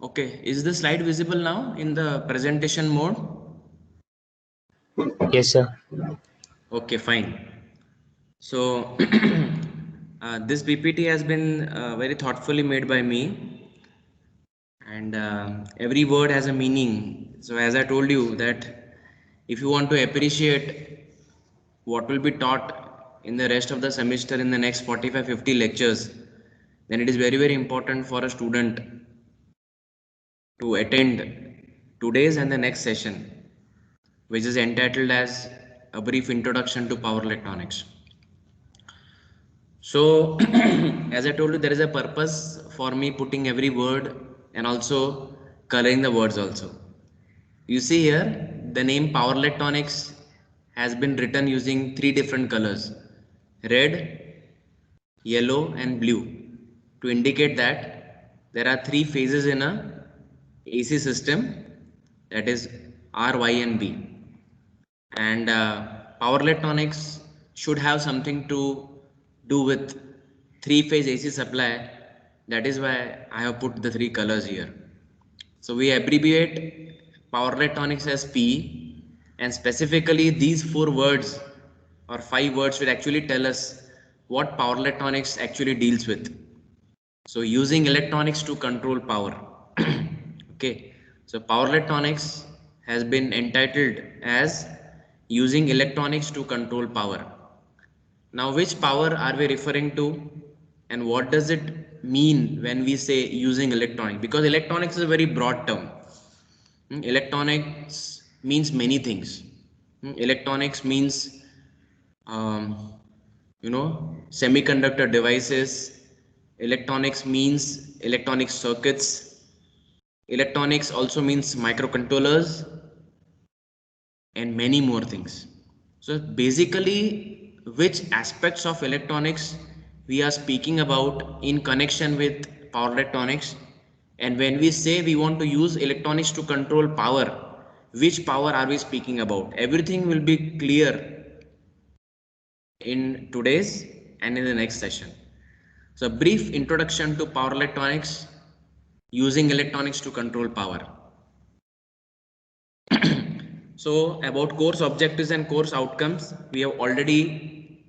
Okay, is the slide visible now in the presentation mode? Yes, sir. Okay, fine. So this PPT has been very thoughtfully made by me, and every word has a meaning. So as I told you that if you want to appreciate what will be taught in the rest of the semester in the next 45-50 lectures, then it is very important for a student to attend today's and the next session, which is entitled as a brief introduction to power electronics. So as I told you, there is a purpose for me putting every word and also coloring the words also. You see here the name power electronics has been written using three different colors: red, yellow and blue, to indicate that there are three phases in a AC system, that is R, Y and B. And power electronics should have something to do with three-phase AC supply. That is why I have put the three colors here. So we abbreviate power electronics as P, and specifically these four words or five words will actually tell us what power electronics actually deals with. So using electronics to control power. Okay, so power electronics has been entitled as using electronics to control power. Now which power are we referring to, and what does it mean when we say using electronics? Because electronics is a very broad term. Electronics means many things. Electronics means semiconductor devices. Electronics means electronic circuits. Electronics also means microcontrollers and many more things. So basically, which aspects of electronics we are speaking about in connection with power electronics, and when we say we want to use electronics to control power, which power are we speaking about? Everything will be clear in today's and in the next session. So brief introduction to power electronics, using electronics to control power. So about course objectives and course outcomes, we have already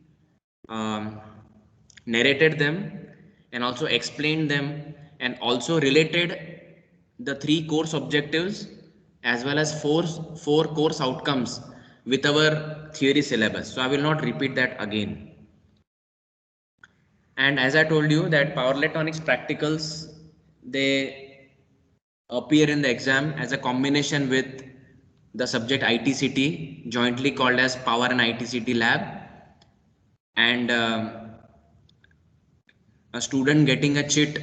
narrated them and also explained them, and also related the three course objectives as well as four course outcomes with our theory syllabus. So I will not repeat that again. And as I told you that power electronics practicals, they appear in the exam as a combination with the subject ITCT, jointly called as Power and ITCT Lab. And a student getting a chit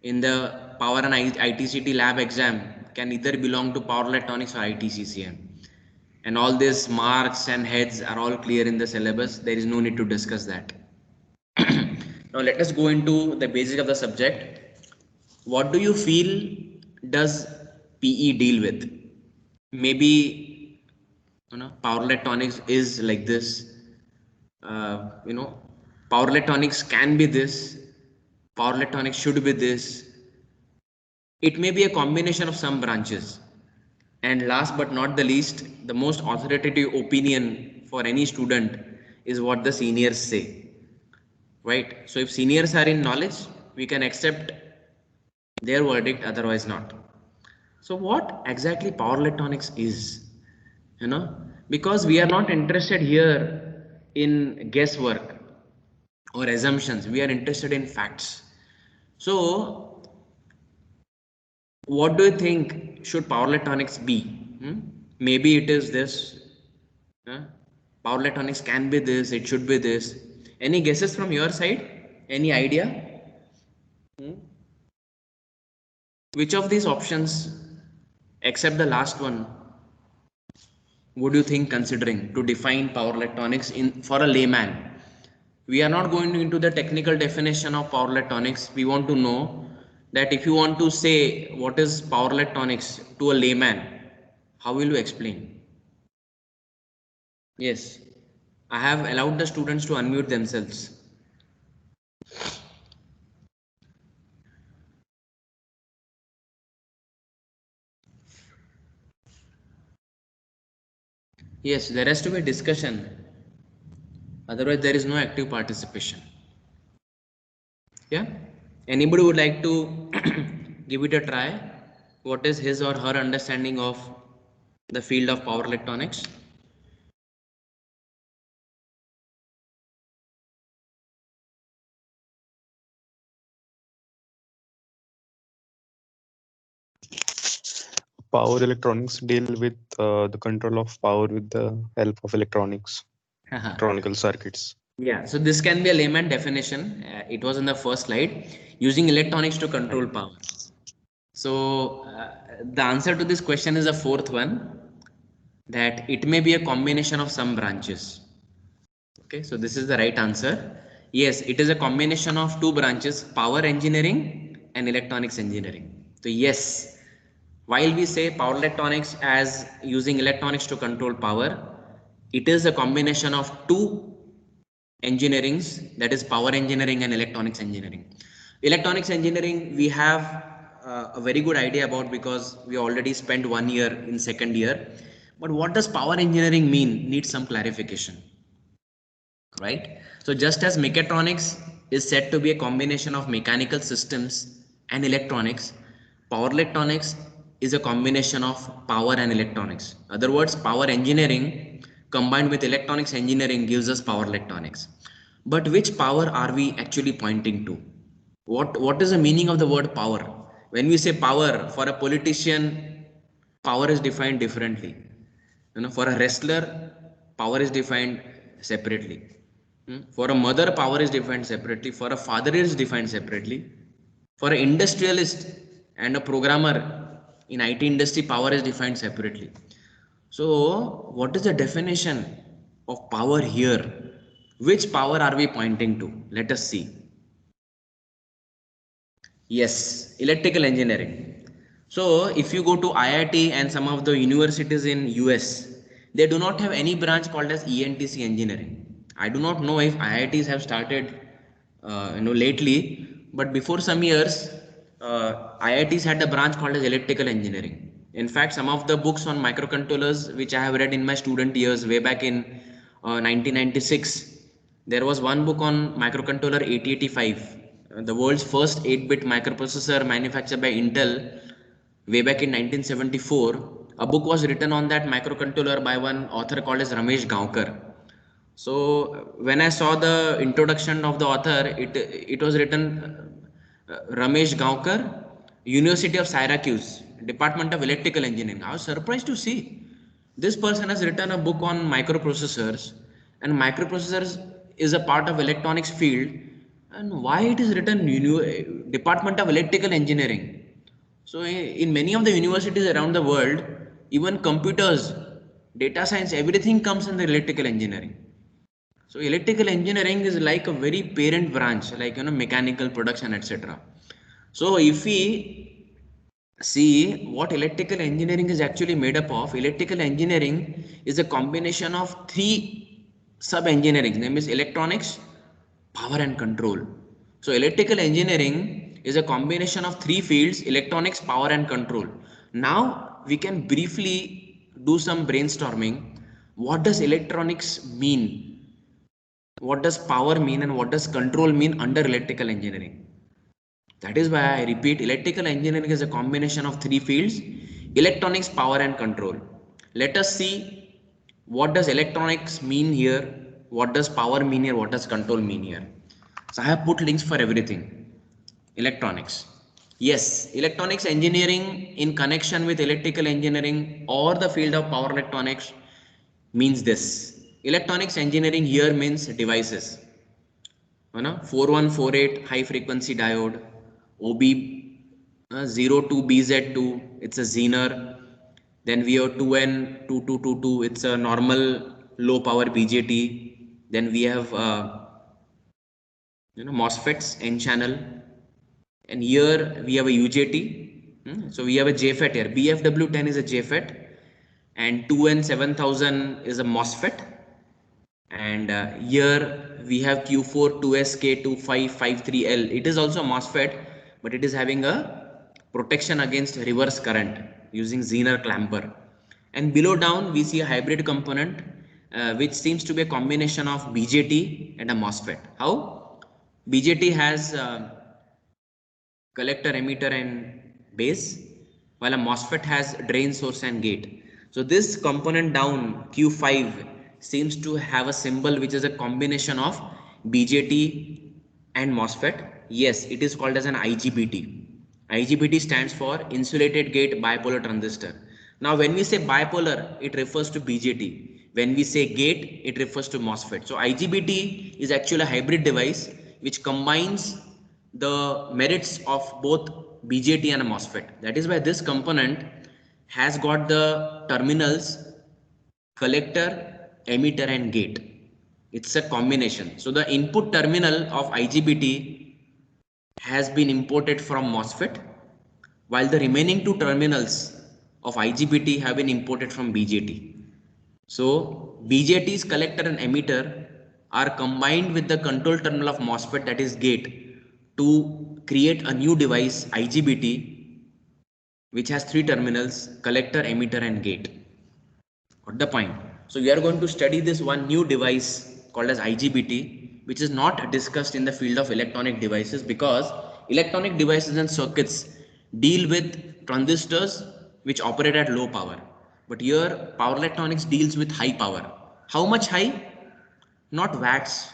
in the Power and ITCT Lab exam can either belong to Power Electronics or ITCCM. And all these marks and heads are all clear in the syllabus. There is no need to discuss that. Now let us go into the basics of the subject. What do you feel does PE deal with? Maybe power electronics is like this. Power electronics can be this. Power electronics should be this. It may be a combination of some branches. And last but not the least, the most authoritative opinion for any student is what the seniors say. Right? So if seniors are in knowledge, we can accept their verdict, otherwise not. So what exactly power electronics is? Because we are not interested here in guesswork or assumptions, we are interested in facts. So what do you think should power electronics be? Maybe it is this. Power electronics can be this, it should be this. Any guesses from your side? Any idea? Which of these options, except the last one, would you think considering to define power electronics in for a layman? We are not going into the technical definition of power electronics. We want to know that if you want to say what is power electronics to a layman, how will you explain? Yes, I have allowed the students to unmute themselves. Yes, there has to be discussion. Otherwise, there is no active participation. Yeah. Anybody would like to give it a try? What is his or her understanding of the field of power electronics? Power electronics deal with the control of power with the help of electronical circuits. Yeah, so this can be a layman definition. It was in the first slide, using electronics to control power. So the answer to this question is the fourth one, that it may be a combination of some branches. Okay, so this is the right answer. Yes, it is a combination of two branches, power engineering and electronics engineering. So yes, while we say power electronics as using electronics to control power, it is a combination of two engineerings, that is power engineering and electronics engineering. Electronics engineering we have a very good idea about because we already spent 1 year in second year. But what does power engineering mean? Needs some clarification, right? So just as mechatronics is said to be a combination of mechanical systems and electronics, power electronics is a combination of power and electronics. Other words, power engineering combined with electronics engineering gives us power electronics. But which power are we actually pointing to? What is the meaning of the word power? When we say power, for a politician, power is defined differently. For a wrestler, power is defined separately. For a mother, power is defined separately. For a father, it is defined separately. For an industrialist and a programmer in IT industry, power is defined separately. So, what is the definition of power here? Which power are we pointing to? Let us see. Yes, electrical engineering. So if you go to IIT and some of the universities in US, they do not have any branch called as ENTC engineering. I do not know if IITs have started, lately, but before some years, IITs had a branch called as electrical engineering. In fact, some of the books on microcontrollers which I have read in my student years way back in 1996, there was one book on microcontroller 8085, the world's first 8-bit microprocessor manufactured by Intel way back in 1974. A book was written on that microcontroller by one author called as Ramesh Gaonkar. So when I saw the introduction of the author, it was written Ramesh Gaonkar, University of Syracuse, Department of Electrical Engineering. I was surprised to see this person has written a book on microprocessors, and microprocessors is a part of electronics field, and why it is written Department of Electrical Engineering. So in many of the universities around the world, even computers, data science, everything comes in the electrical engineering. So electrical engineering is like a very parent branch, like mechanical production, etc. So if we see what electrical engineering is actually made up of, electrical engineering is a combination of three sub engineering, name is electronics, power and control. So electrical engineering is a combination of three fields: electronics, power and control. Now we can briefly do some brainstorming. What does electronics mean? What does power mean, and what does control mean under electrical engineering? That is why I repeat, electrical engineering is a combination of three fields: electronics, power and control. Let us see what does electronics mean here, what does power mean here, what does control mean here. So I have put links for everything. Electronics. Yes, electronics engineering in connection with electrical engineering or the field of power electronics means this. Electronics engineering here means devices. 4148 high frequency diode, OB02BZ2, it's a Zener. Then we have 2N2222, it's a normal low power BJT. Then we have MOSFETs, N channel, and here we have a UJT. So we have a JFET here. BFW10 is a JFET, and 2N7000 is a MOSFET. And here we have Q4 2SK2553L. It is also a MOSFET, but it is having a protection against reverse current using Zener clamper. And below down, we see a hybrid component, which seems to be a combination of BJT and a MOSFET. How? BJT has collector, emitter and base, while a MOSFET has drain, source and gate. So this component down, Q5, seems to have a symbol which is a combination of BJT and MOSFET. Yes, it is called as an IGBT. IGBT stands for insulated gate bipolar transistor. Now when we say bipolar, it refers to BJT. When we say gate, it refers to MOSFET. So IGBT is actually a hybrid device which combines the merits of both BJT and a MOSFET. That is why this component has got the terminals collector, emitter and gate. It's a combination. So the input terminal of IGBT has been imported from MOSFET, while the remaining two terminals of IGBT have been imported from BJT. So BJT's collector and emitter are combined with the control terminal of MOSFET, that is gate, to create a new device IGBT, which has three terminals: collector, emitter and gate. Got the point? So we are going to study this one new device called as IGBT, which is not discussed in the field of electronic devices, because electronic devices and circuits deal with transistors which operate at low power. But here power electronics deals with high power. How much high? Not watts,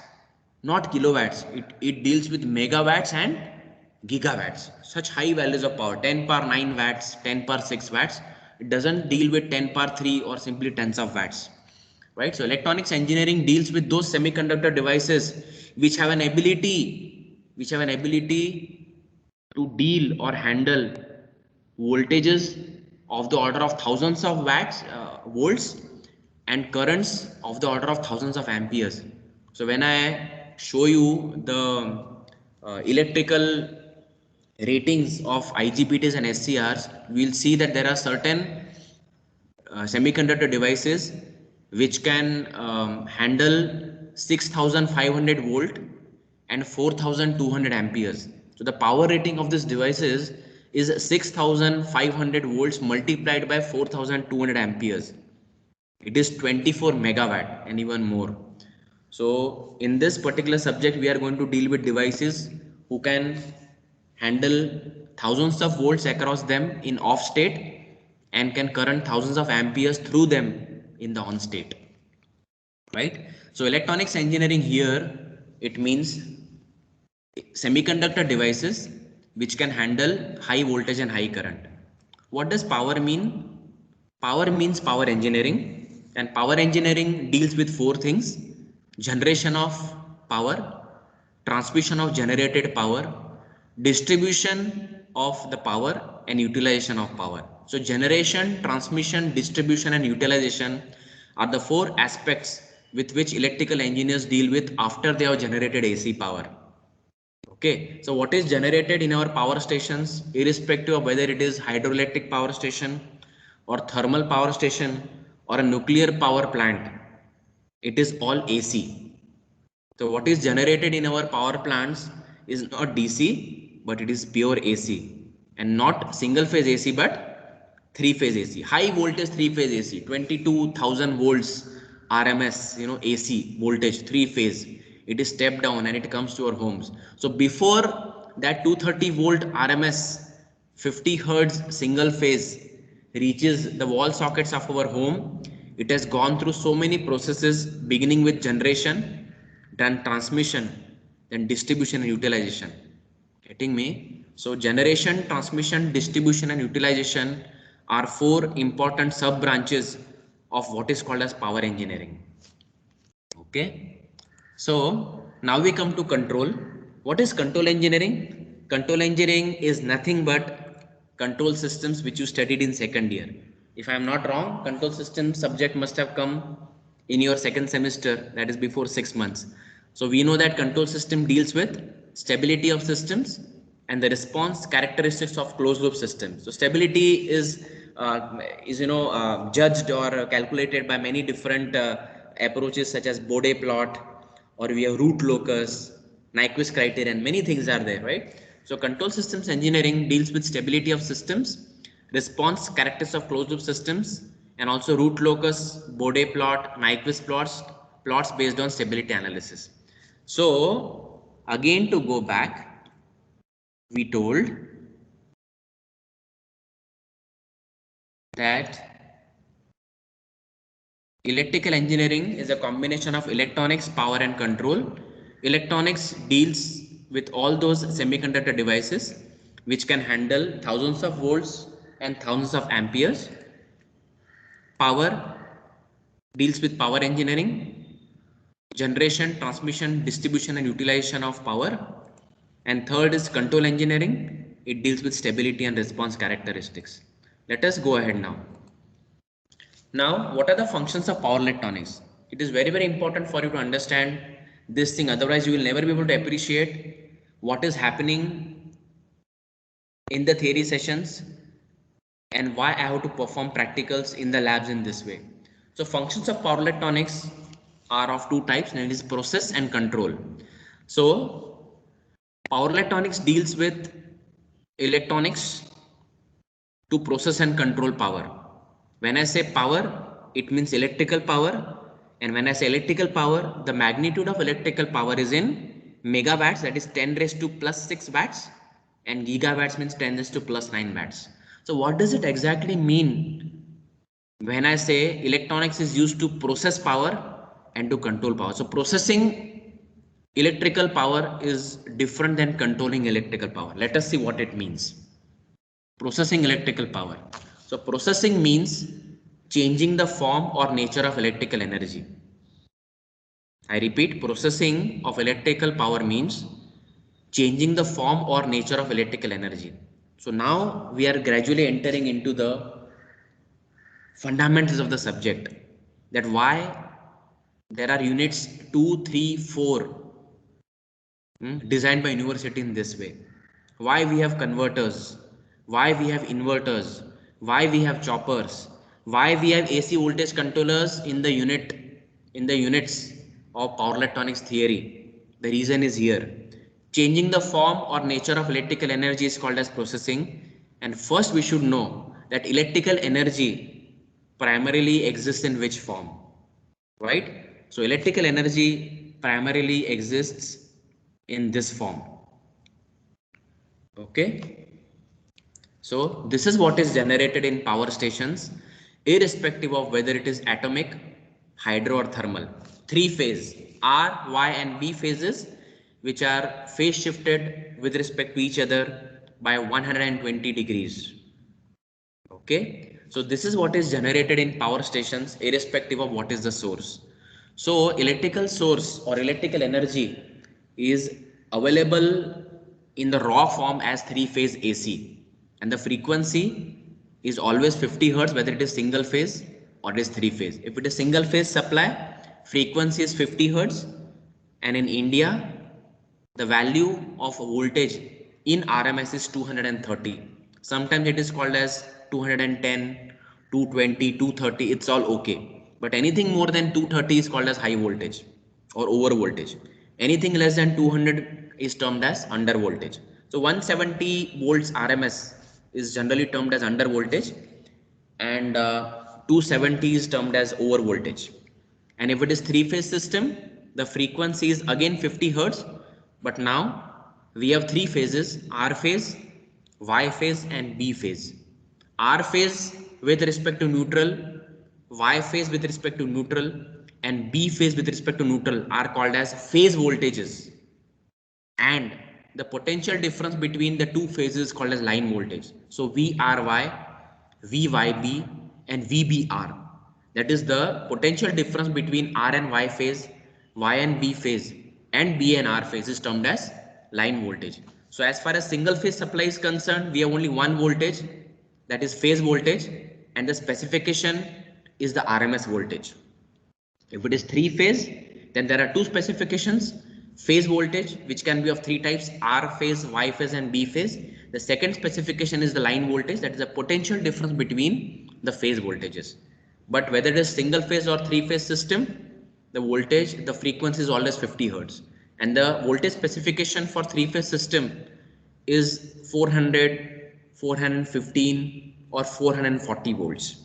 not kilowatts. It deals with megawatts and gigawatts. Such high values of power, 10 power 9 watts, 10 power 6 watts. It doesn't deal with 10 power 3 or simply tens of watts. Right? So electronics engineering deals with those semiconductor devices which have an ability to deal or handle voltages of the order of thousands of volts, and currents of the order of thousands of amperes. So when I show you the electrical ratings of IGBTs and SCRs, we will see that there are certain semiconductor devices which can handle 6500 volt and 4200 amperes. So the power rating of this devices is 6500 volts multiplied by 4200 amperes. It is 24 megawatt and even more. So in this particular subject, we are going to deal with devices who can handle thousands of volts across them in off state and can current thousands of amperes through them in the on state. Right? So electronics engineering here, it means semiconductor devices which can handle high voltage and high current. What does power mean? Power means power engineering, and power engineering deals with four things: generation of power, transmission of generated power, distribution of the power, and utilization of power. So generation, transmission, distribution and utilization are the four aspects with which electrical engineers deal with after they have generated AC power. Okay, so what is generated in our power stations, irrespective of whether it is hydroelectric power station or thermal power station or a nuclear power plant, it is all AC. So what is generated in our power plants is not DC, but it is pure AC, and not single phase AC, but three phase AC, high voltage three phase AC, 22,000 volts RMS, AC voltage, three phase. It is stepped down and it comes to our homes. So before that 230 volt RMS 50 hertz single phase reaches the wall sockets of our home, it has gone through so many processes, beginning with generation, then transmission, then distribution and utilization. Getting me? So generation, transmission, distribution and utilization are four important sub branches of what is called as power engineering. Okay. So now we come to control. What is control engineering? Control engineering is nothing but control systems which you studied in second year. If I am not wrong, control system subject must have come in your second semester, that is before 6 months. So we know that control system deals with stability of systems and the response characteristics of closed loop systems. So stability is judged or calculated by many different approaches such as Bode plot, or we have root locus, Nyquist criterion, many things are there, right? So control systems engineering deals with stability of systems, response characteristics of closed loop systems, and also root locus, Bode plot, Nyquist plots based on stability analysis. So again, to go back, we told that electrical engineering is a combination of electronics, power and control. Electronics deals with all those semiconductor devices which can handle thousands of volts and thousands of amperes. Power deals with power engineering, generation, transmission, distribution and utilization of power. And third is control engineering. It deals with stability and response characteristics. Let us go ahead now. Now, what are the functions of power electronics? It is very, very important for you to understand this thing. Otherwise, you will never be able to appreciate what is happening in the theory sessions and why I have to perform practicals in the labs in this way. So functions of power electronics are of two types, namely process and control. So power electronics deals with electronics to process and control power. When I say power, it means electrical power, and when I say electrical power, the magnitude of electrical power is in megawatts, that is 10 raised to plus 6 watts, and gigawatts means 10 raised to plus 9 watts. So what does it exactly mean when I say electronics is used to process power and to control power? So processing electrical power is different than controlling electrical power. Let us see what it means. Processing electrical power. So processing means changing the form or nature of electrical energy. I repeat, processing of electrical power means changing the form or nature of electrical energy. So now we are gradually entering into the fundamentals of the subject, that why there are units 2, 3, 4 designed by university in this way. Why we have converters, why we have inverters, why we have choppers, why we have AC voltage controllers in the units of power electronics theory. The reason is here. Changing the form or nature of electrical energy is called as processing. And first we should know that electrical energy primarily exists in which form, right? So electrical energy primarily exists in this form. Okay, so this is what is generated in power stations, irrespective of whether it is atomic, hydro or thermal. Three phase R, Y and B phases, which are phase shifted with respect to each other by 120 degrees. Okay, so this is what is generated in power stations irrespective of what is the source. So electrical source or electrical energy is available in the raw form as three phase AC, and the frequency is always 50 Hertz whether it is single phase or it is three phase. If it is single phase supply, frequency is 50 Hertz, and in India the value of voltage in RMS is 230. Sometimes it is called as 210, 220, 230. It's all okay. But anything more than 230 is called as high voltage or over voltage. Anything less than 200 is termed as under voltage. So 170 volts RMS is generally termed as under voltage, and 270 is termed as over voltage. And if it is three phase system, the frequency is again 50 Hertz, but now we have three phases: R phase, Y phase and B phase. R phase with respect to neutral, Y phase with respect to neutral and B phase with respect to neutral are called as phase voltages, and the potential difference between the two phases is called as line voltage. So VRY, VYB and VBR, that is the potential difference between R and Y phase, Y and B phase and B and R phase is termed as line voltage. So as far as single phase supply is concerned, we have only one voltage, that is phase voltage, and the specification is the RMS voltage. If it is three phase, then there are two specifications: phase voltage, which can be of three types: R phase, Y phase and B phase. The second specification is the line voltage, that is the potential difference between the phase voltages. But whether it is single phase or three phase system, the voltage, the frequency is always 50 Hertz, and the voltage specification for three phase system is 400, 415 or 440 volts.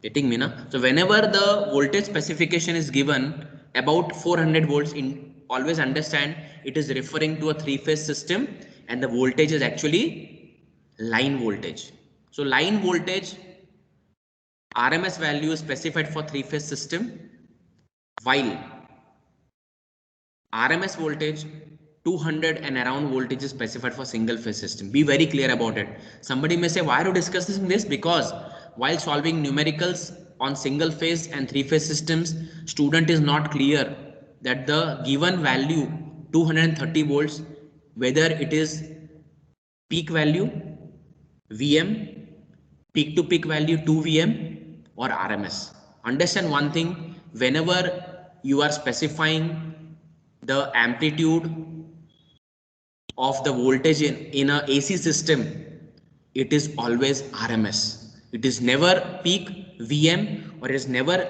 Getting me now? So whenever the voltage specification is given about 400 volts, in always understand it is referring to a three-phase system, and the voltage is actually line voltage. So line voltage RMS value is specified for three-phase system, while RMS voltage 200 and around voltage is specified for single phase system. Be very clear about it. Somebody may say, why are you discussing this? Because while solving numericals on single phase and three phase systems, student is not clear that the given value 230 volts, whether it is peak value VM, peak to peak value 2 VM or RMS. Understand one thing, whenever you are specifying the amplitude of the voltage in a AC system, it is always RMS. It is never peak VM or it is never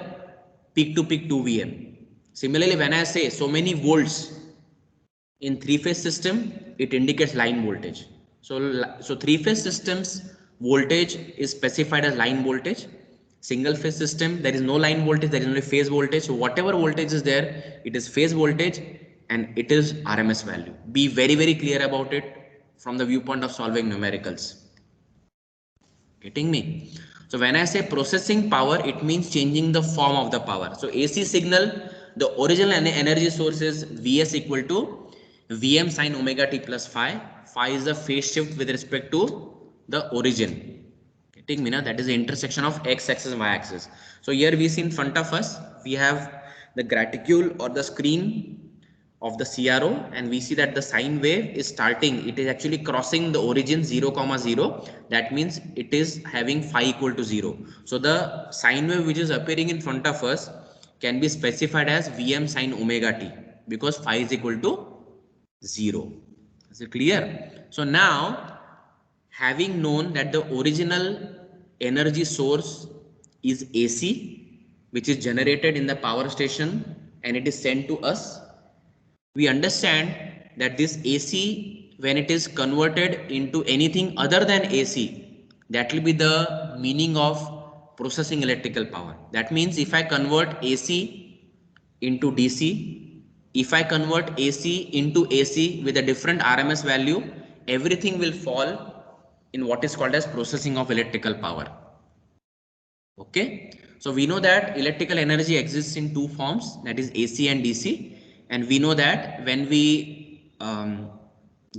peak to peak 2 VM. Similarly, when I say so many volts in three-phase system, it indicates line voltage. So three-phase systems voltage is specified as line voltage. Single phase system, there is no line voltage, there is only phase voltage. So whatever voltage is there, it is phase voltage and it is RMS value. Be very, very clear about it from the viewpoint of solving numericals. Getting me? So when I say processing power, it means changing the form of the power. So AC signal, the original energy source is Vs equal to Vm sin omega t plus phi. Phi is the phase shift with respect to the origin. Getting me now? That is the intersection of x axis and y axis. So here we see in front of us, we have the graticule or the screen of the CRO, and we see that the sine wave is starting, it is actually crossing the origin 0, 0. That means it is having phi equal to 0. So the sine wave which is appearing in front of us can be specified as Vm sin omega t, because phi is equal to 0. Is it clear? So now, having known that the original energy source is AC, which is generated in the power station and it is sent to us, we understand that this AC, when it is converted into anything other than AC, that will be the meaning of processing electrical power. That means if I convert AC into DC, if I convert AC into AC with a different RMS value, everything will fall in what is called as processing of electrical power. Okay, so we know that electrical energy exists in two forms, that is AC and DC. And we know that when we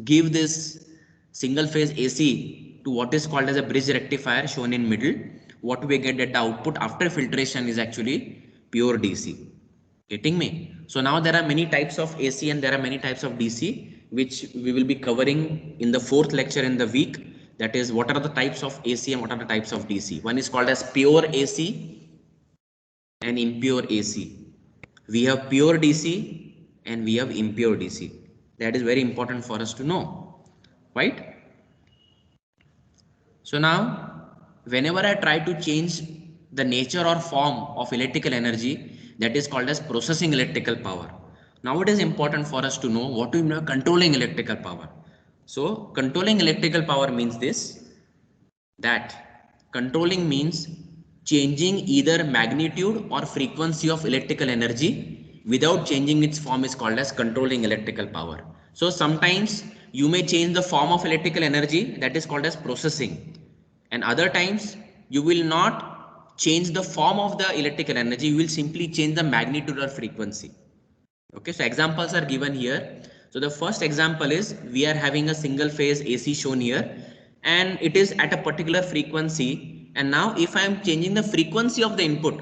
give this single phase AC to what is called as a bridge rectifier shown in middle, what we get at the output after filtration is actually pure DC. Getting me? So now there are many types of AC and there are many types of DC, which we will be covering in the fourth lecture in the week. That is, what are the types of AC and what are the types of DC. One is called as pure AC and impure AC. We have pure DC and we have impure DC. That is very important for us to know, right? So now, whenever I try to change the nature or form of electrical energy, that is called as processing electrical power. Now it is important for us to know what we mean by controlling electrical power. So controlling electrical power means this, that controlling means changing either magnitude or frequency of electrical energy without changing its form is called as controlling electrical power. So sometimes you may change the form of electrical energy, that is called as processing, and other times you will not change the form of the electrical energy, you will simply change the magnitude or frequency. Okay, so examples are given here. So the first example is, we are having a single phase AC shown here and it is at a particular frequency, and now if I am changing the frequency of the input,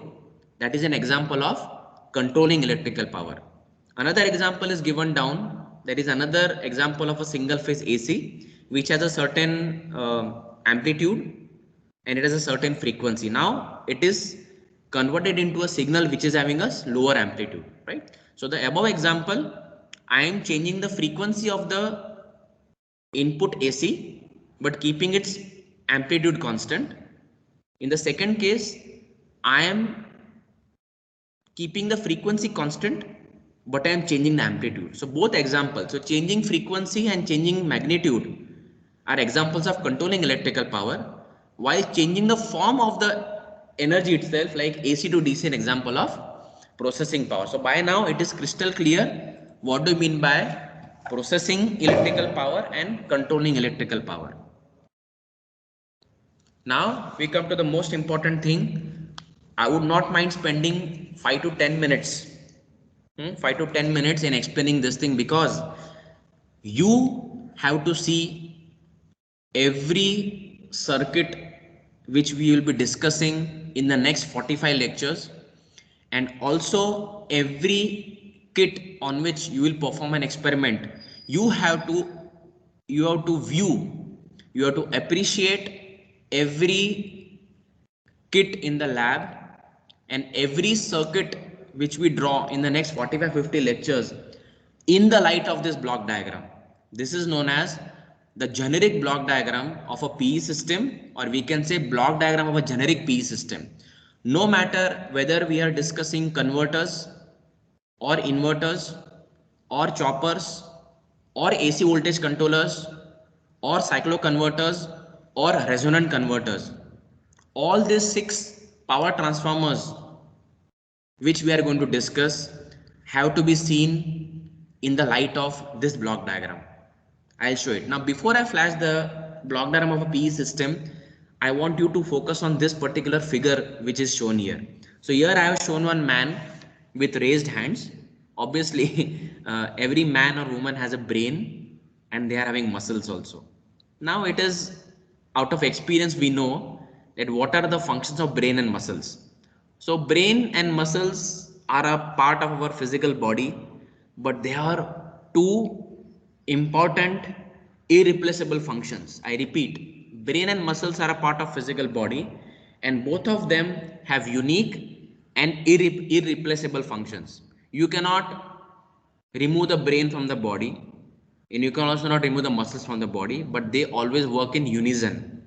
that is an example of controlling electrical power. Another example is given down, that is another example of a single phase AC which has a certain amplitude and it has a certain frequency. Now it is converted into a signal which is having a lower amplitude, right? So the above example, I am changing the frequency of the input AC but keeping its amplitude constant. In the second case, I am keeping the frequency constant but I am changing the amplitude. So both examples, so changing frequency and changing magnitude are examples of controlling electrical power, while changing the form of the energy itself, like AC to DC, an example of processing power. So by now it is crystal clear what do you mean by processing electrical power and controlling electrical power. Now we come to the most important thing. I would not mind spending 5 to 10 minutes 5 to 10 minutes in explaining this thing, because you have to see every circuit which we will be discussing in the next 45 lectures, and also every kit on which you will perform an experiment. You have to view, you have to appreciate every kit in the lab and every circuit which we draw in the next 45-50 lectures in the light of this block diagram. This is known as the generic block diagram of a PE system, or we can say block diagram of a generic PE system. No matter whether we are discussing converters or inverters or choppers or AC voltage controllers or cycloconverters or resonant converters, all these 6 power transformers which we are going to discuss have to be seen in the light of this block diagram. I'll show it. Now before I flash the block diagram of a PE system, I want you to focus on this particular figure which is shown here. So here I have shown one man with raised hands. Obviously every man or woman has a brain and they are having muscles also. Now it is out of experience we know that what are the functions of brain and muscles. So brain and muscles are a part of our physical body, but they are two important irreplaceable functions. I repeat, brain and muscles are a part of physical body, and both of them have unique and irreplaceable functions. You cannot remove the brain from the body, and you can also not remove the muscles from the body, but they always work in unison.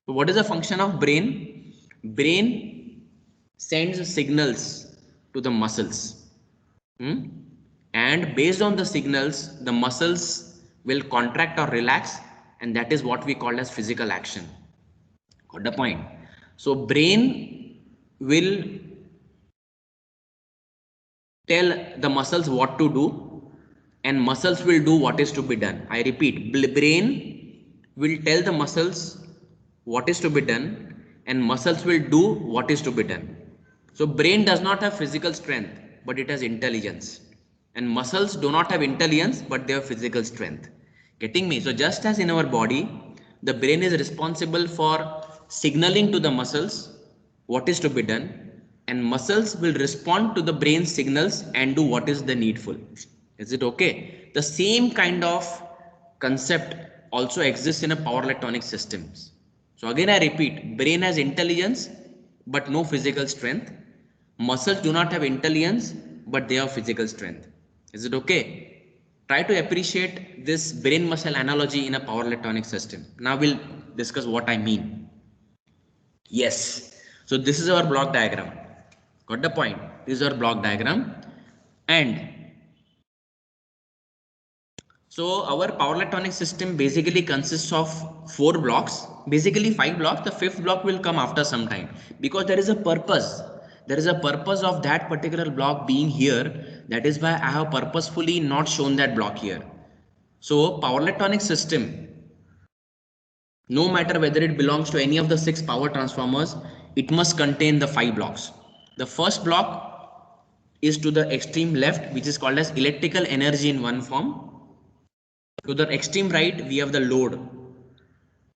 So what is the function of brain? Brain sends signals to the muscles, and based on the signals the muscles will contract or relax, and that is what we call as physical action. Got the point? So brain will tell the muscles what to do, and muscles will do what is to be done. I repeat, brain will tell the muscles what is to be done, and muscles will do what is to be done. So brain does not have physical strength, but it has intelligence, and muscles do not have intelligence, but they have physical strength. Getting me? So just as in our body, the brain is responsible for signaling to the muscles what is to be done, and muscles will respond to the brain signals and do what is the needful. Is it okay? The same kind of concept also exists in a power electronic systems. So again I repeat, brain has intelligence but no physical strength. Muscles do not have intelligence but they have physical strength. Is it okay? Try to appreciate this brain muscle analogy in a power electronic system. Now we'll discuss what I mean. Yes. So this is our block diagram. Got the point? This is our block diagram. And so our power electronic system basically consists of 4 blocks, basically 5 blocks. The 5th block will come after some time, because there is a purpose. There is a purpose of that particular block being here. That is why I have purposefully not shown that block here. So power electronic system, no matter whether it belongs to any of the 6 power transformers, it must contain the 5 blocks. The first block is to the extreme left, which is called as electrical energy in one form. To the extreme right, we have the load,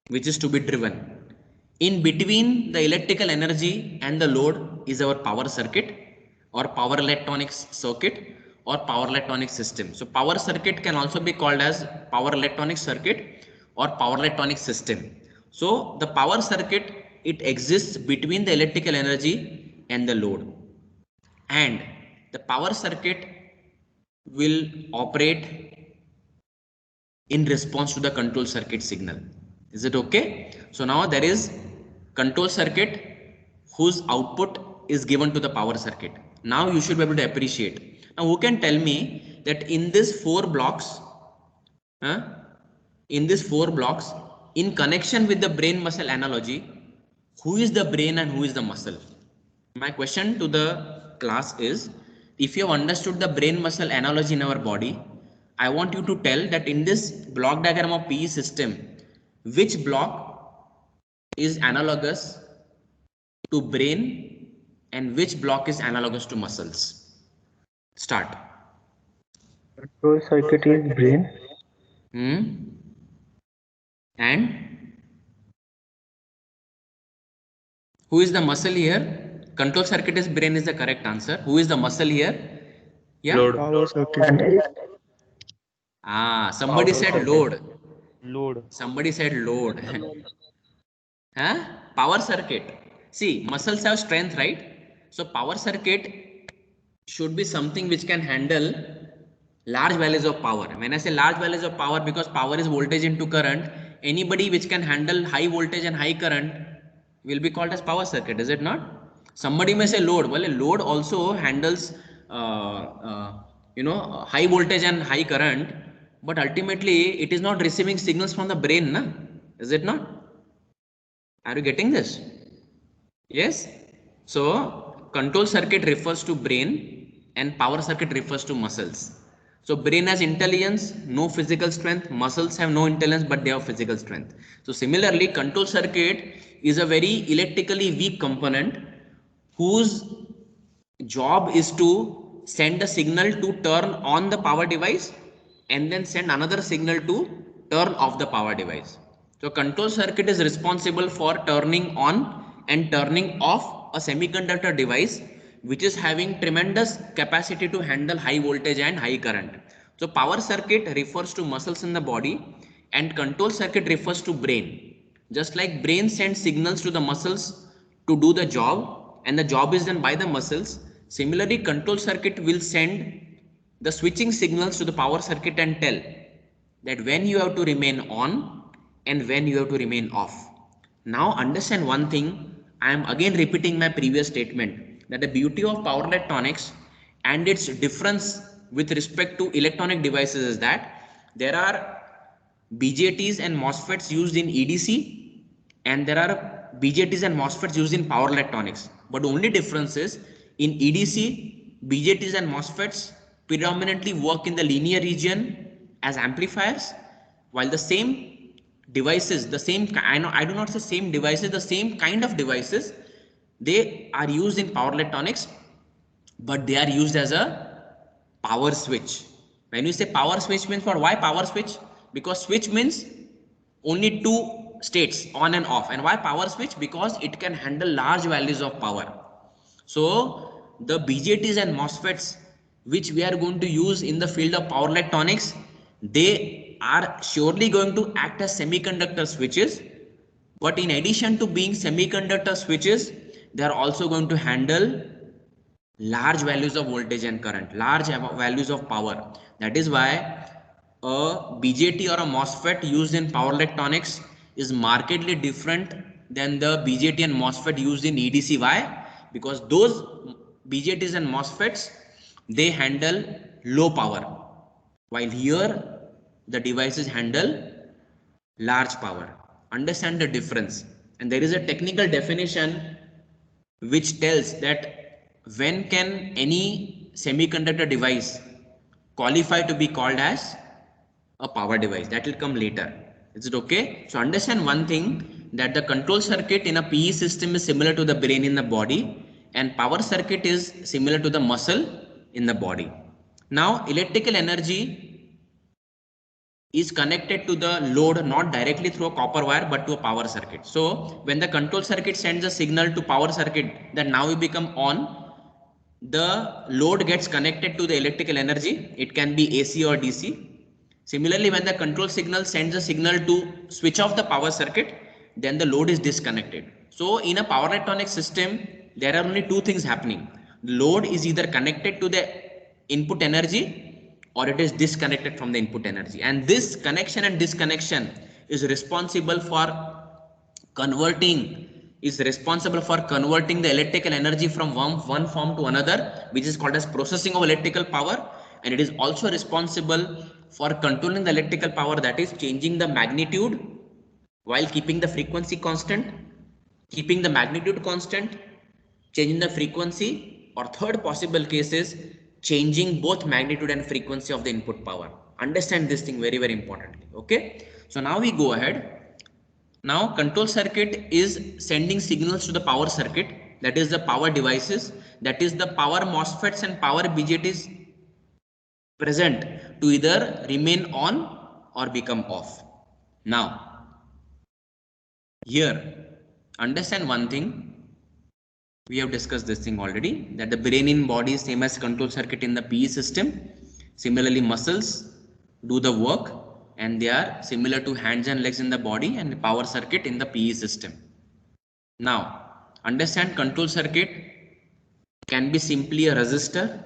which is to be driven. In between the electrical energy and the load is our power circuit, or power electronics circuit, or power electronic system. So power circuit can also be called as power electronic circuit or power electronic system. So the power circuit, it exists between the electrical energy and the load, and the power circuit will operate in response to the control circuit signal. Is it okay? So now there is control circuit whose output is given to the power circuit. Now you should be able to appreciate. Now who can tell me that in these 4 blocks, in connection with the brain muscle analogy, who is the brain and who is the muscle? My question to the class is, if you have understood the brain muscle analogy in our body, I want you to tell that in this block diagram of PE system, which block is analogous to brain and which block is analogous to muscles. Start. Control circuit is brain. And who is the muscle here? Control circuit is brain is the correct answer. Who is the muscle here? Yeah. Load. Power circuit. Somebody said load. Load. Somebody said load. Huh? Power circuit. See, muscles have strength, right? So power circuit should be something which can handle large values of power. When I say large values of power, because power is voltage into current, anybody which can handle high voltage and high current will be called as power circuit, is it not? Somebody may say load. Well, a load also handles high voltage and high current, but ultimately it is not receiving signals from the brain, na? Is it not? Are you getting this? Yes. So control circuit refers to brain and power circuit refers to muscles. So brain has intelligence, no physical strength. Muscles have no intelligence, but they have physical strength. So similarly, control circuit is a very electrically weak component whose job is to send a signal to turn on the power device and then send another signal to turn off the power device. So control circuit is responsible for turning on and turning off a semiconductor device which is having tremendous capacity to handle high voltage and high current. So power circuit refers to muscles in the body and control circuit refers to brain. Just like brain sends signals to the muscles to do the job and the job is done by the muscles, similarly control circuit will send the switching signals to the power circuit and tell that when you have to remain on and when you have to remain off. Now understand one thing, I am again repeating my previous statement that the beauty of power electronics and its difference with respect to electronic devices is that there are BJTs and MOSFETs used in EDC and there are BJTs and MOSFETs used in power electronics. But the only difference is in EDC, BJTs and MOSFETs predominantly work in the linear region as amplifiers, while the same devices, I do not say same devices, the same kind of devices, they are used in power electronics, but they are used as a power switch. When you say power switch means for why power switch? Because switch means only two states, on and off. And why power switch? Because it can handle large values of power. So the BJTs and MOSFETs which we are going to use in the field of power electronics, they are surely going to act as semiconductor switches, but in addition to being semiconductor switches, they are also going to handle large values of voltage and current, large values of power. That is why a BJT or a MOSFET used in power electronics is markedly different than the BJT and MOSFET used in EDC. Why? Because those BJTs and MOSFETs, they handle low power, while here the devices handle large power. Understand the difference. And there is a technical definition which tells that when can any semiconductor device qualify to be called as a power device. That will come later. Is it okay? So understand one thing, that the control circuit in a PE system is similar to the brain in the body and power circuit is similar to the muscle in the body. Now electrical energy is connected to the load not directly through a copper wire but to a power circuit. So when the control circuit sends a signal to power circuit that now we become on, the load gets connected to the electrical energy. It can be AC or DC. Similarly, when the control signal sends a signal to switch off the power circuit, then the load is disconnected. So in a power electronic system, there are only two things happening. The load is either connected to the input energy or it is disconnected from the input energy. And this connection and disconnection is responsible for converting the electrical energy from one form to another, which is called as processing of electrical power, and it is also responsible for controlling the electrical power, that is changing the magnitude while keeping the frequency constant, keeping the magnitude constant changing the frequency, or third possible case is changing both magnitude and frequency of the input power. Understand this thing very, very importantly. Okay. So now we go ahead. Now control circuit is sending signals to the power circuit, that is the power devices, that is the power MOSFETs and power BJTs present to either remain on or become off. Now here understand one thing, we have discussed this thing already, that the brain in body is same as control circuit in the PE system. Similarly muscles do the work and they are similar to hands and legs in the body and the power circuit in the PE system. Now understand control circuit can be simply a resistor,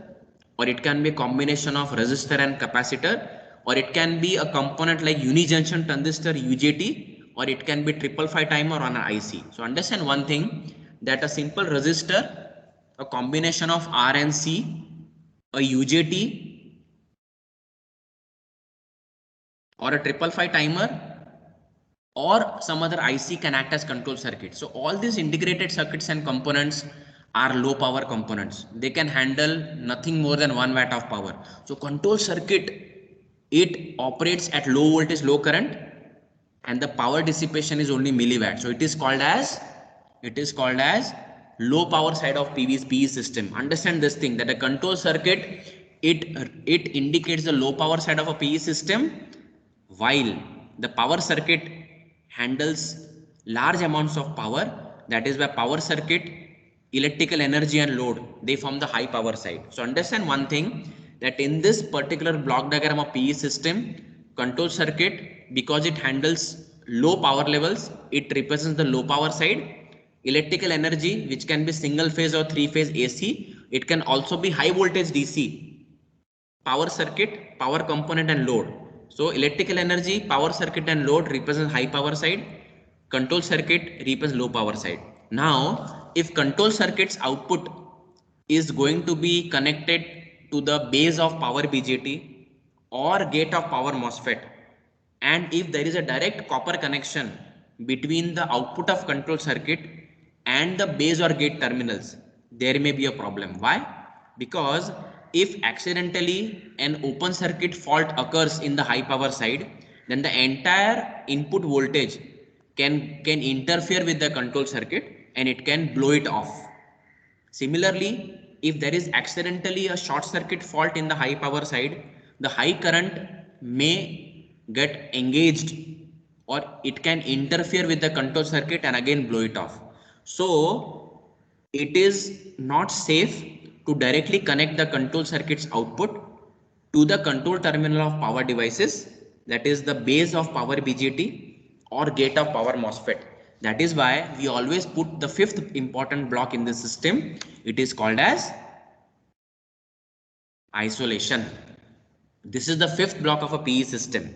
or it can be a combination of resistor and capacitor, or it can be a component like unijunction transistor UJT, or it can be 555 timer on an IC. So understand one thing, that a simple resistor, a combination of R and C, a UJT, or a 555 timer, or some other IC can act as control circuit. So all these integrated circuits and components are low power components. They can handle nothing more than 1 watt of power. So control circuit, it operates at low voltage, low current, and the power dissipation is only milliwatt. So it is called as low power side of PE system. Understand this thing, that a control circuit, it indicates the low power side of a PE system, while the power circuit handles large amounts of power. That is why power circuit, electrical energy and load, they form the high power side. So understand one thing, that in this particular block diagram of PE system, control circuit, because it handles low power levels, it represents the low power side. Electrical energy, which can be single phase or 3-phase AC, it can also be high voltage DC. Power circuit, power component and load. So electrical energy, power circuit and load represent high power side. Control circuit represents low power side. Now if control circuit's output is going to be connected to the base of power BJT or gate of power MOSFET, and if there is a direct copper connection between the output of control circuit and the base or gate terminals, there may be a problem. Why? Because if accidentally an open circuit fault occurs in the high power side, then the entire input voltage can interfere with the control circuit and it can blow it off. Similarly, if there is accidentally a short circuit fault in the high power side, the high current may get engaged, or it can interfere with the control circuit and again blow it off. So it is not safe to directly connect the control circuit's output to the control terminal of power devices, that is the base of power BJT or gate of power MOSFET. That is why we always put the fifth important block in the system. It is called as isolation. This is the fifth block of a PE system.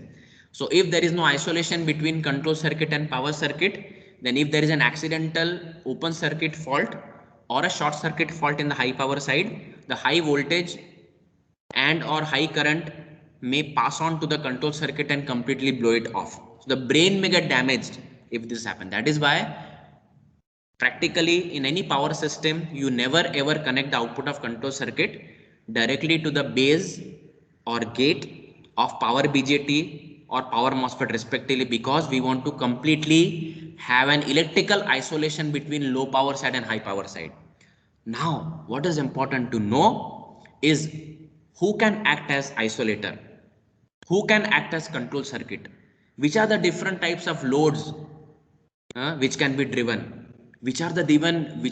So if there is no isolation between control circuit and power circuit, then if there is an accidental open circuit fault or a short circuit fault in the high power side, the high voltage and or high current may pass on to the control circuit and completely blow it off. So the brain may get damaged if this happens. That is why practically in any power system, you never ever connect the output of control circuit directly to the base or gate of power BJT or power MOSFET respectively, because we want to completely have an electrical isolation between low power side and high power side. Now what is important to know is who can act as isolator, who can act as control circuit, which are the different types of loads which can be driven, which are the different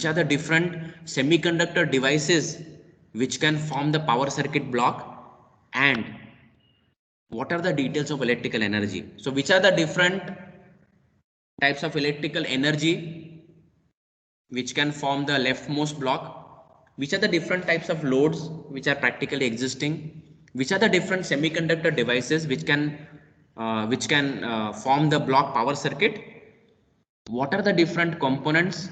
semiconductor devices which can form the power circuit block, and what are the details of electrical energy. So which are the different types of electrical energy which can form the leftmost block, which are the different types of loads which are practically existing, which are the different semiconductor devices which can form the block power circuit, what are the different components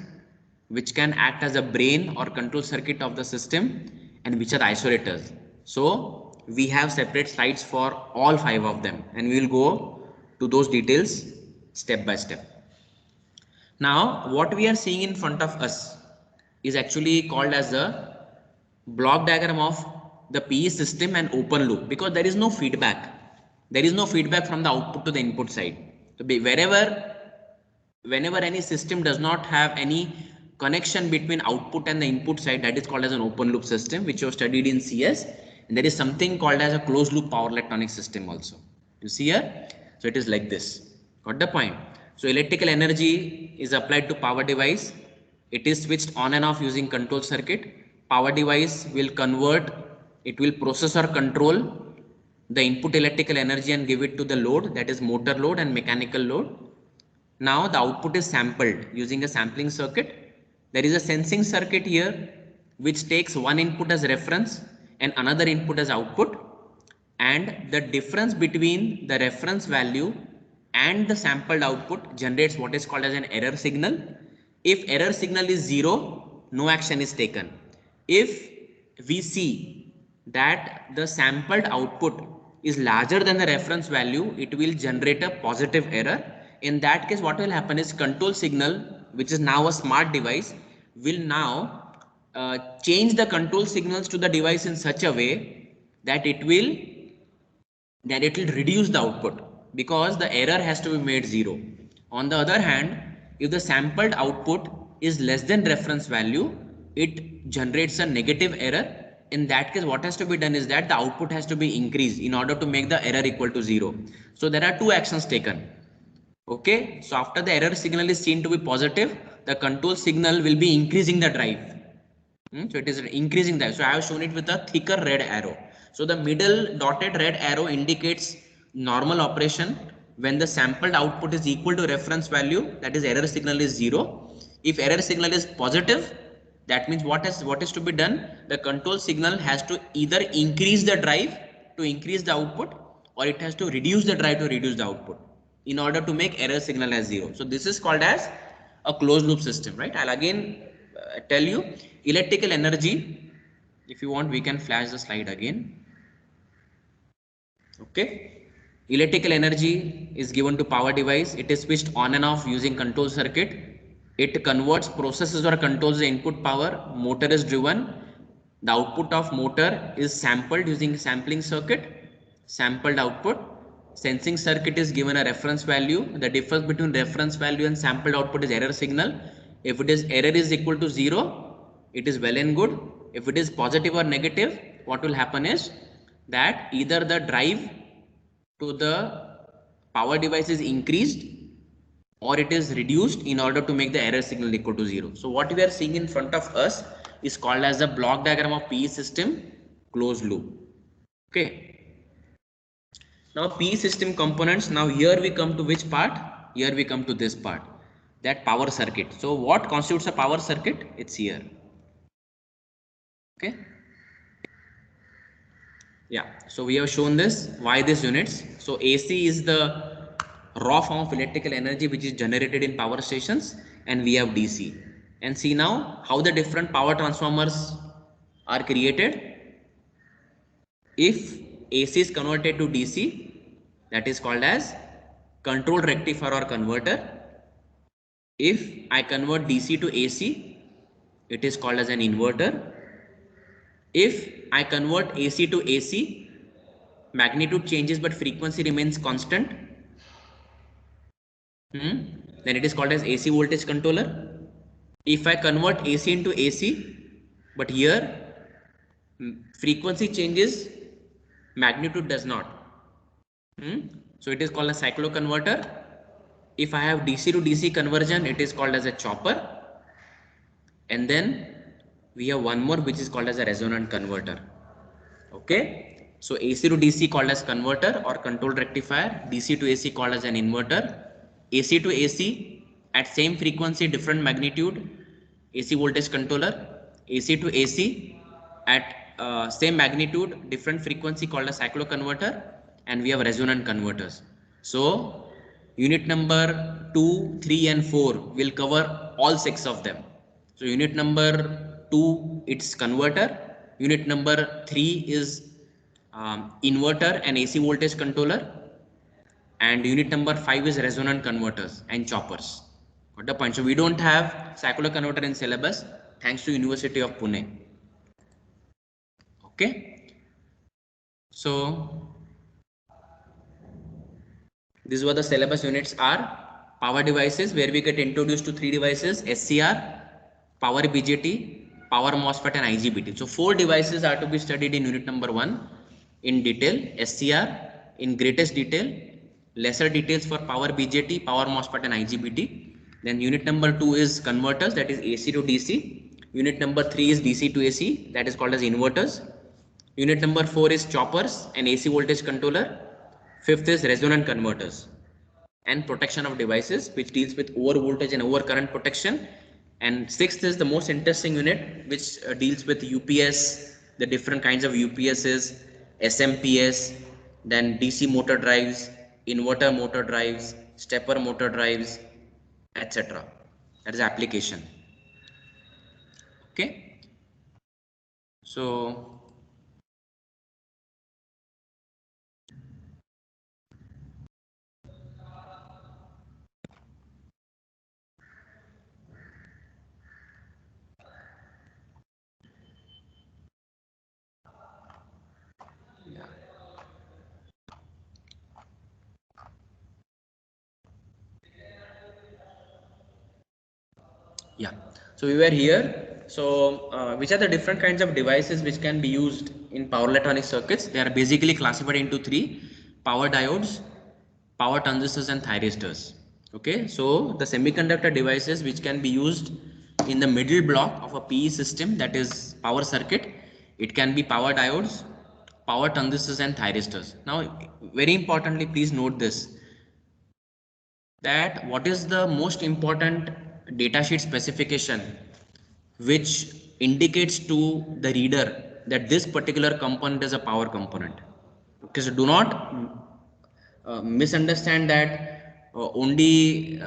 which can act as a brain or control circuit of the system, and which are the isolators. So we have separate slides for all 5 of them, and we will go to those details step by step. Now what we are seeing in front of us, is actually called as the block diagram of the PE system and open loop, because there is no feedback. There is no feedback from the output to the input side. So whenever any system does not have any connection between output and the input side, that is called as an open loop system, which you have studied in CS. And there is something called as a closed loop power electronic system also. You see here? So it is like this. Got the point? So electrical energy is applied to power device. It is switched on and off using control circuit. Power device will convert, it will process or control the input electrical energy and give it to the load, that is motor load and mechanical load. Now the output is sampled using a sampling circuit. There is a sensing circuit here which takes one input as reference and another input as output, and the difference between the reference value and the sampled output generates what is called as an error signal. If error signal is 0, no action is taken. If we see that the sampled output is larger than the reference value, it will generate a positive error. In that case, what will happen is control signal, which is now a smart device, will now change the control signals to the device in such a way that it will reduce the output, because the error has to be made 0. On the other hand, if the sampled output is less than reference value, it generates a negative error. In that case, what has to be done is that the output has to be increased in order to make the error equal to 0. So there are two actions taken. Okay, so after the error signal is seen to be positive, the control signal will be increasing the drive. So it is increasing that. So I have shown it with a thicker red arrow. So the middle dotted red arrow indicates normal operation when the sampled output is equal to reference value, that is error signal is 0. If error signal is positive, that means what is to be done? The control signal has to either increase the drive to increase the output, or it has to reduce the drive to reduce the output in order to make error signal as 0. So this is called as a closed loop system, right? I'll again tell you electrical energy. If you want, we can flash the slide again. Okay, electrical energy is given to power device. It is switched on and off using control circuit. It converts, processes or controls the input power. Motor is driven. The output of motor is sampled using sampling circuit. Sampled output. Sensing circuit is given a reference value. The difference between reference value and sampled output is error signal. If it is error is equal to 0, it is well and good. If it is positive or negative, what will happen is that either the drive to the power device is increased or it is reduced in order to make the error signal equal to 0. So what we are seeing in front of us is called as the block diagram of PE system closed loop. Okay. Now PE system components. Now here we come to which part? Here we come to this part, that power circuit. So what constitutes a power circuit? It's here. Okay. Yeah, so we have shown this. Why these units? So AC is the raw form of electrical energy which is generated in power stations, and we have DC. And see now how the different power transformers are created. If AC is converted to DC, that is called as controlled rectifier or converter. If I convert DC to AC, it is called as an inverter. If I convert AC to AC, magnitude changes but frequency remains constant, then it is called as AC voltage controller. If I convert AC into AC, but here frequency changes, magnitude does not, so it is called a cycloconverter. If I have DC to DC conversion, it is called as a chopper. And then we have one more which is called as a resonant converter. Okay, so AC to DC called as converter or controlled rectifier, DC to AC called as an inverter, AC to AC at same frequency different magnitude, AC voltage controller, AC to AC at same magnitude different frequency called a cycloconverter, and we have resonant converters. So unit number 2, 3 and 4 will cover all 6 of them. So unit number 2 it's converter, unit number 3 is inverter and AC voltage controller, and unit number 5 is resonant converters and choppers. Got the point? So we don't have cycloconverter in syllabus. thanks to University of Pune. Okay, so these were the syllabus units are power devices, where we get introduced to 3 devices: SCR, power BJT, power MOSFET and IGBT. So 4 devices are to be studied in unit number 1 in detail: SCR in greatest detail, lesser details for power BJT, power MOSFET and IGBT. Then unit number 2 is converters, that is AC to DC. Unit number 3 is DC to AC, that is called as inverters. Unit number 4 is choppers and AC voltage controller. 5th is resonant converters and protection of devices, which deals with over voltage and over current protection. And 6th is the most interesting unit, which deals with UPS, the different kinds of UPSs, SMPS, then DC motor drives, inverter motor drives, stepper motor drives, etc. That is application. Okay, so yeah, so we were here. So which are the different kinds of devices which can be used in power electronic circuits? They are basically classified into 3: power diodes, power transistors and thyristors. Okay, so the semiconductor devices which can be used in the middle block of a PE system, that is power circuit, it can be power diodes, power transistors and thyristors. Now very importantly, please note this, that what is the most important datasheet specification which indicates to the reader that this particular component is a power component. Because do not misunderstand that only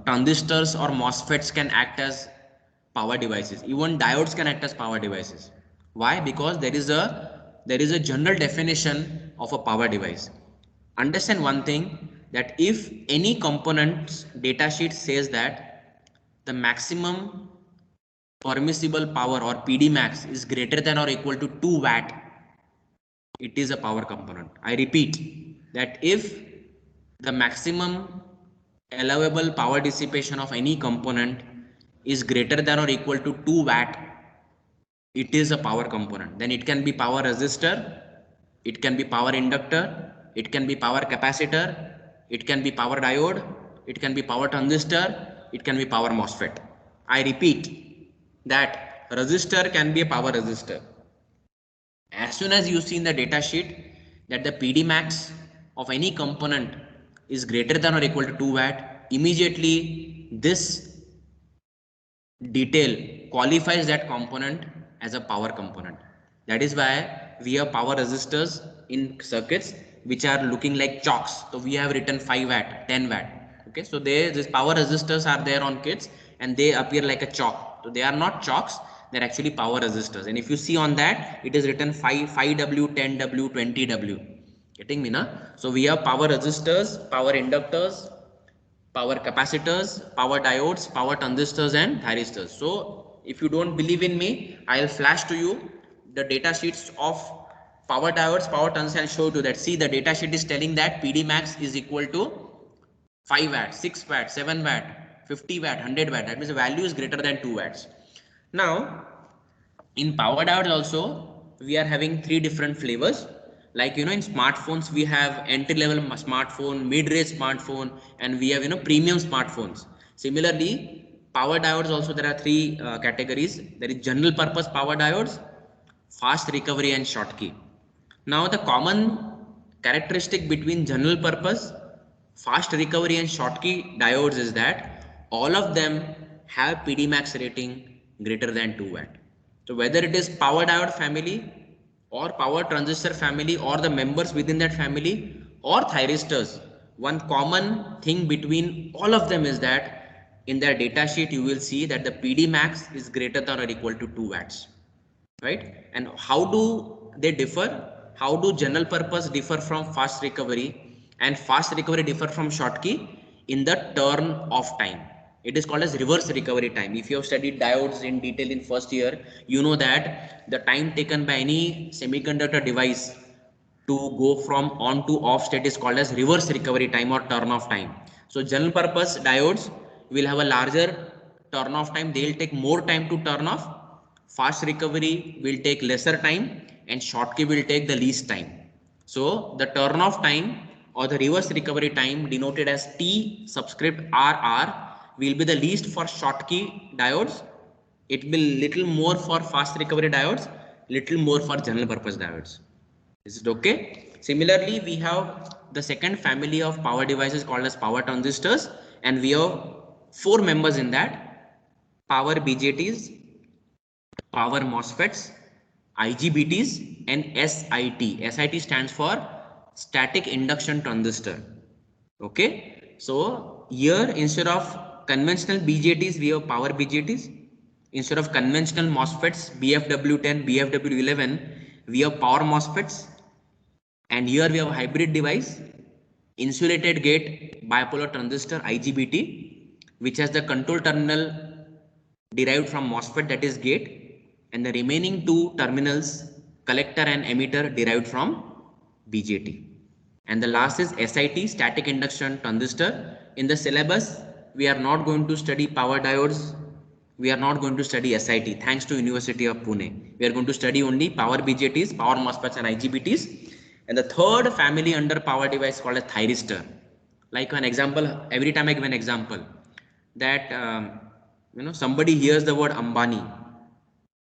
transistors or MOSFETs can act as power devices. Even diodes can act as power devices. Why? Because there is a general definition of a power device. Understand one thing, that if any component's datasheet says that the maximum permissible power or PD max is greater than or equal to 2 watt, it is a power component. I repeat that if the maximum allowable power dissipation of any component is greater than or equal to 2 watt, it is a power component. Then it can be power resistor, it can be power inductor, it can be power capacitor, it can be power diode, it can be power transistor, it can be power MOSFET. I repeat that resistor can be a power resistor. As soon as you see in the data sheet that the PD max of any component is greater than or equal to 2 watt, immediately this detail qualifies that component as a power component. That is why we have power resistors in circuits which are looking like chalks. So we have written 5 watt, 10 watt. Okay, so these power resistors are there on kits and they appear like a chalk. So they are not chalks, they're actually power resistors. And if you see on that, it is written 5W, 10W, 20W. Getting me, na? So we have power resistors, power inductors, power capacitors, power diodes, power transistors and thyristors. So if you don't believe in me, I'll flash to you the data sheets of power diodes, power transistors, and show you that. See, the data sheet is telling that PD max is equal to 5 watt, 6 watt, 7 watt, 50 watt, 100 watt. That means the value is greater than 2 watts. Now, in power diodes also, we are having 3 different flavors. Like, in smartphones, we have entry level smartphone, mid-range smartphone, and we have, premium smartphones. Similarly, power diodes also, there are 3 categories. There is general purpose power diodes, fast recovery and Schottky. Now, the common characteristic between general purpose, fast recovery and Schottky diodes is that all of them have PD max rating greater than 2 watt. So whether it is power diode family or power transistor family or the members within that family or thyristors, one common thing between all of them is that in their data sheet you will see that the PD max is greater than or equal to 2 watts, right? And how do they differ? How do general purpose differ from fast recovery and fast recovery differ from Schottky? In the turn off time. It is called as reverse recovery time. If you have studied diodes in detail in first year, you know that the time taken by any semiconductor device to go from on to off state is called as reverse recovery time or turn off time. So general purpose diodes will have a larger turn off time. They will take more time to turn off. Fast recovery will take lesser time, and Schottky will take the least time. So the turn off time or the reverse recovery time denoted as T subscript RR will be the least for Schottky diodes. It will little more for fast recovery diodes, little more for general purpose diodes. Is it okay? Similarly, we have the second family of power devices called as power transistors, and we have 4 members in that: power BJTs, power MOSFETs, IGBTs, and SIT. SIT stands for static induction transistor. Okay, so here instead of conventional BJTs, we have power BJTs. Instead of conventional MOSFETs, BFW10, BFW11, we have power MOSFETs. And here we have a hybrid device, insulated gate bipolar transistor IGBT, which has the control terminal derived from MOSFET, that is gate, and the remaining 2 terminals, collector and emitter, derived from BJT. And the last is SIT, static induction transistor. In the syllabus, we are not going to study power diodes. We are not going to study SIT, thanks to University of Pune. We are going to study only power BJTs, power MOSFETs and IGBTs. And the third family under power device called a thyristor. Like an example, every time I give an example, that somebody hears the word Ambani.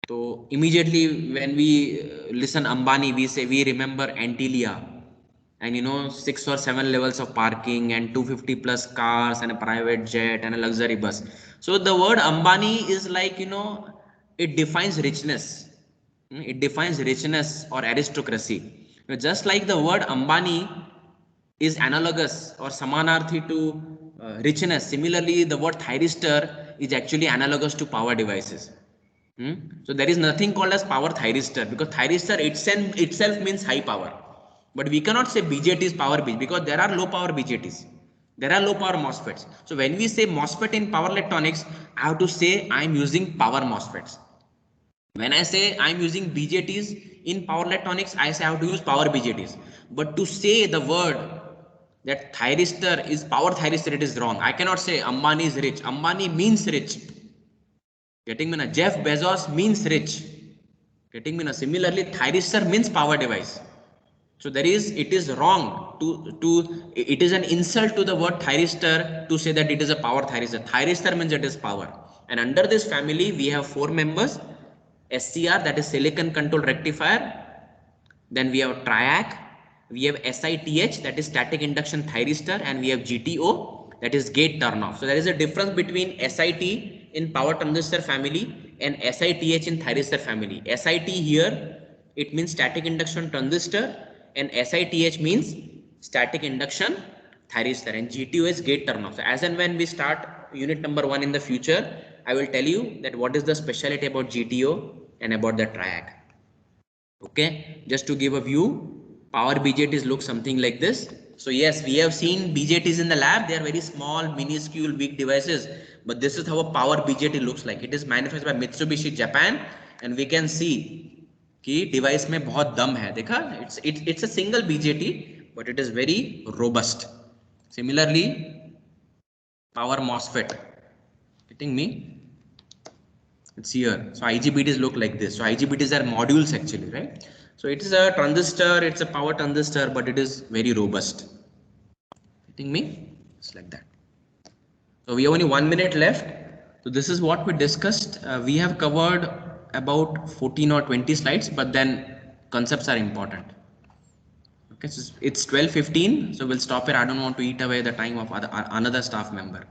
So immediately when we listen Ambani, we remember Antilia, and 6 or 7 levels of parking and 250 plus cars and a private jet and a luxury bus. So the word Ambani is like, it defines richness. It defines richness or aristocracy. Just like the word Ambani is analogous or samanarthi to richness, similarly the word thyristor is actually analogous to power devices. So there is nothing called as power thyristor, because thyristor itself means high power. But we cannot say BJT is power BJT, because there are low power BJTs. There are low power MOSFETs. So when we say MOSFET in power electronics, I have to say I am using power MOSFETs. When I say I am using BJTs in power electronics, I say I have to use power BJTs. But to say the word that thyristor is power thyristor, it is wrong. I cannot say Ambani is rich. Ambani means rich. Getting me? Jeff Bezos means rich. Getting me? Similarly, thyristor means power device. So it is wrong it is an insult to the word thyristor to say that it is a power thyristor. Thyristor means it is power. And under this family, we have 4 members: SCR, that is silicon control rectifier. Then we have TRIAC. We have SITH, that is static induction thyristor, and we have GTO, that is gate turn off. So there is a difference between SIT in power transistor family and SITH in thyristor family. SIT here, it means static induction transistor, and SITH means static induction thyristor, and GTO is gate turn off. So as and when we start unit number 1 in the future, I will tell you that what is the specialty about GTO and about the TRIAC. Okay, just to give a view, power BJTs look something like this. So yes, we have seen BJTs in the lab. They are very small, minuscule, weak devices. But this is how a power BJT looks like. It is manufactured by Mitsubishi, Japan, and we can see कि device में बहुत दम है. देखा? It's a single BJT, but it is very robust. Similarly, power MOSFET. Getting me? It's here. So IGBTs look like this. So IGBTs are modules actually, right? So it is a transistor, it's a power transistor, but it is very robust. Getting me? It's like that. So we have only 1 minute left. So this is what we discussed. We have covered about 14 or 20 slides, but then concepts are important. Okay, so it's 12:15. So we'll stop here. I don't want to eat away the time of another staff member.